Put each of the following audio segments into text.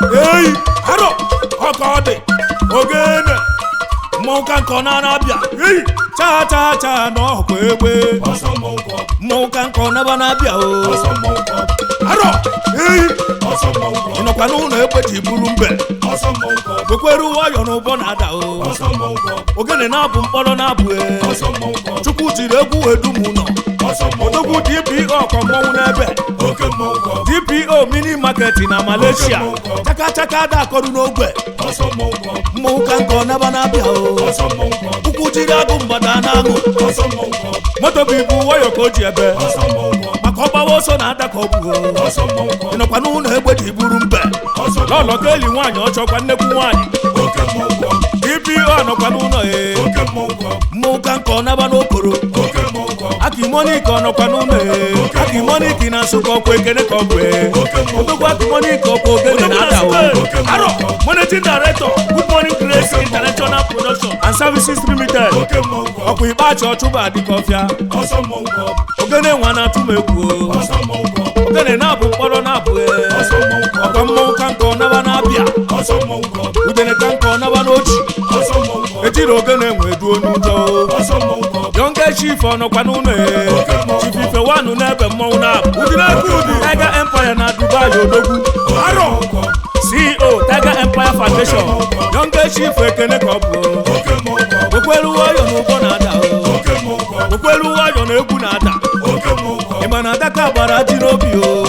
Hey, aro, ọkọọdị, ogene, mmọnwụ ka nkọ na-abịa. Hey, cha cha cha n'ọkwa egbe. Mmọnwụ ka nkọ na-abịa o. Aro, hey, ịnọkwa n'ụlọ egbe ji buru mbe. Kwekweru nwayọ n'ụbọ na-ada o. Ogene na-abụ mkpọrọ na-abụ Chukwu jiri egwu edum ụlọ. Odogwu DPO kwa mmọnwụ n'ebe. DPO mini market na Malaysia. Chaka chaka da akọrụ n'ogbe. Mmọnwụ ka nkọ na-abịa o. Ukwu jiri agụ mgbada na-aṅụ. Moto bụ ibu nwayọ ka o ji ebe. Maka ọgbawa ọsọ na-ada ka ọ bụ o. Ịnọkwa n'ụlọ egbe ji buru mbe. Lọlọ ka eli nwaanyị ọchọkwa nnekwu nwaanyị. DPO anọkwa n'ụlọ mmọnwụ ka nkọ naba n'okoro. Akimonik ọnọkwa n'ụlọ Akimonik na Nsụka ọkwa ekene ka ọ bụ Odogwu Akimonik ọkwa ogene na-ada o. Aro, Managing Director, Good Morning Grace International Production and Services Limited. Ọkwa Ikpeachi Ọchụba Adịkọfịa. Ogene nwa na-atụ m egwu o. Ogene na-abụ mkpọrọ na-abụ ọkwa mmọnwụ ka nkọ naba na-abịa. Udene ka nkọ naba n'ochi. Ejiri ogene nwe duo n'ụjọ. Young Chief ọnọkwa n'ụlọ Chief Ifewanụ n'ebe mmọnwụ na-abụ. Tiger Empire na Dubai Odogwu. Aro, CEO Tiger Empire Foundation. Young Chief ekene ka ọ bụ. Okwelu nwayọ n'ụgbọ na-ada o. Okwelu nwayọ na egwu na-ada. Ịma na adaka gbara ji n'obi o.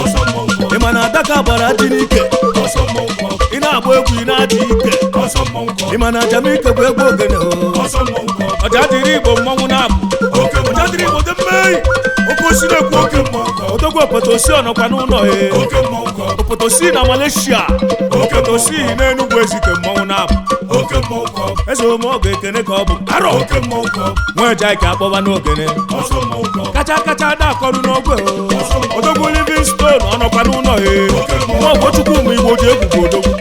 Ịma na adaka gbara ji n'ike. Ị na-agba egwu ị na-adị ike. Ịma na Jamaica bụ egwu ogene o. Ọja dịrị Igbo mmọnwụ na-abụ. Ọja dịrị Igbo dị mmei. Oke osi na-ekwu oke mmọnwụ. Odogwu Opotosi ọnọkwa n'ụlọ Opotosi na Malaysia. Opotosi n'Enugwu Ezike mmọnwụ na-abụ. Eze omeọgọ ekene ka ọ bụ. Aro, nweja ike akpọba n'ogene. Kacha kacha da akọrụ n'ogwe o. Odogwu Livingstone ọnọkwa n'ụlọ Nwa Chukwu ụmụ Igbo ji egwu Odogwu.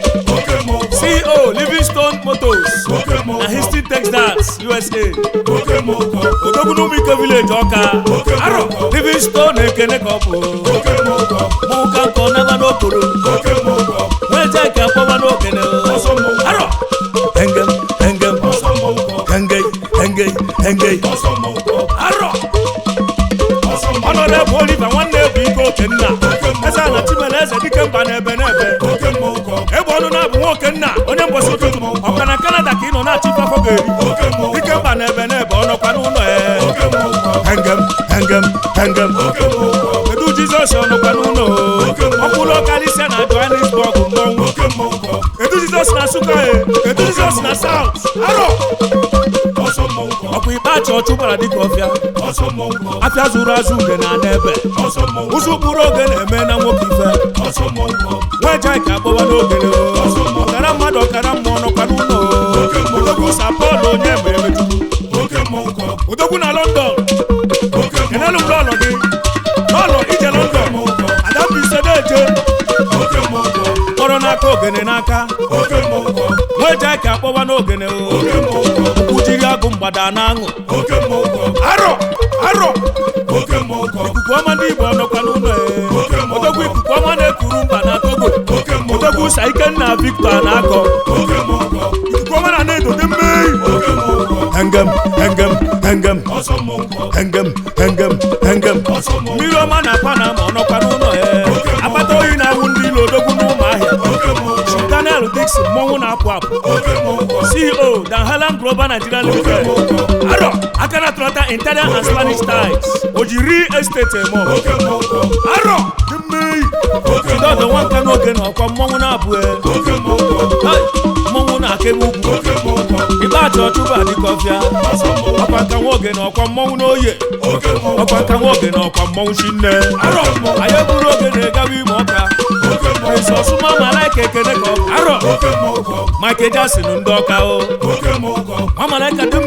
CEO Livingstone Motors na Houston Texas USA. Odogwu n'Umike Village Ọka. Aro, Livingstone ekene ka ọ bụ. Mmọnwụ ka nkọ naba n'okoro. Nweja ike akpọba n'ogene o. Aro, hengem hengei Aro, Honorable Oliver nwanne bụ ike Okenna. Eze ana Chimele eze dike mba n'ebe n'ebe. Egbe ọnụ na-abụ nwa Okenna onye mbọsị ụtụtụ. Ọka na Canada ka ị nọ na-achị afọ ga-eri. Dike mba n'ebe n'ebe ọ nọkwa n'ụlọ hengem Kedu Jizọs ọ nọkwa n'ụlọ ọkwụlọ karịsịa na Johannesburg mmọnwụ. Kedu Jizọs na Nsụka Kedu Jizọs na South. Aro, ọkwa Ikpeachi Ọchụbara Adịkọfịa. Afịa zụrụ azụ ude na n'ebe. Ụzụ kpụrụ oge na-eme na nwoke ife. Nweja ike akpọba n'ogene o. Ọkara mmadụ ọkara mmụọ nọkwa n'ụlọ Odogwu Sapọlụ onye mere emetụrụ. Odogwu na London. Enelu m lọlọ gị. Lọlọ ije London. Adambise na-eje. Kpọrọ n'aka ogene n'aka. Nweja ike akpọba n'ogene o. Ukwu jiri agụ mgbada na-aṅụ. Aro, ikuku ọma ndị Igbo ọnọkwa n'ụlọ Odogwu ikuku ọma na-ekuru mba na Togo. Odogwu Saikenna Victor na-akọ. Ikuku ọma na na-edo dị mmei. Hengem mmiri ọma na Panama ọnọkwa n'ụlọ Akpata oyi na-ahụ ndị ilo Odogwu n'Ụmụahịa. Daniel Dixon mmọnwụ na-apụ apụ. CEO Dan Harlem Global Nigeria Limited. Aro, aka na trọta Italian and Spanish ties. Ojiri estate emo. Aro, dị mmei. Chidodo nwanka n'oge na ọkwa mmọnwụ na-abụ mmọnwụ na-aka ebe ugwu. Ikpeachi Ọchụba Adịkọfịa. Ọkwa nka nwoge na ọkwa mmọnwụ n'oye. Ọkwa nka nwoge na ọkwa mmọnwụ Chinne. Aro, anyị eburu oge na-egawa ime ọka. Ọsụma Malaika ekene ka ọ bụ. Aro, Michael Jackson ndị Ọka o. Malaika dị